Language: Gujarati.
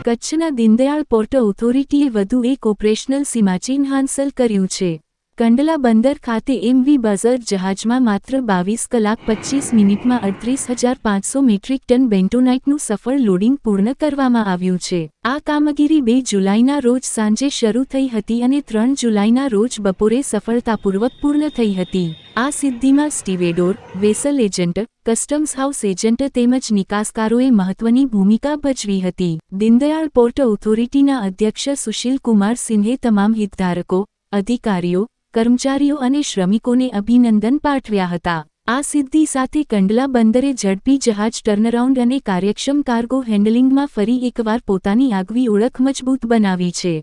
કચ્છના દીનદયાળ પોર્ટ ઓથોરિટીએ વધુ એક ઓપરેશનલ સીમાચિહ્ન હાંસલ કર્યું છે। કંડલા બંદર ખાતે MV બઝર જહાજમાં માત્ર 22 કલાક 25 મિનિટમાં 38,500 મેટ્રિક ટન બેન્ટોનાઇટનું સફળ લોડિંગ પૂર્ણ કરવામાં આવ્યું છે। આ કામગીરી 2 જુલાઈના રોજ સાંજે શરૂ થઈ હતી અને 3 જુલાઈના રોજ બપોરે સફળતાપૂર્વક પૂર્ણ થઈ હતી। આ સિદ્ધિમાં stevedore, vessel agent, customs house agent તેમજ નિકાસકારોએ મહત્વની ભૂમિકા ભજવી હતી। દીનદયાળ પોર્ટ ઓથોરિટીના અધ્યક્ષ સુશીલ કુમાર સિંહે તમામ હિતધારકો, અધિકારીઓ, કર્મચારીઓ અને શ્રમિકોને અભિનંદન પાઠવ્યા હતા। આ સિદ્ધિ સાથે કંડલા બંદરે ઝડપી જહાજ ટર્નરાઉન્ડ અને કાર્યક્ષમ કાર્ગો હેન્ડલિંગમાં ફરી એકવાર પોતાની આગવી ઓળખ મજબૂત બનાવી છે।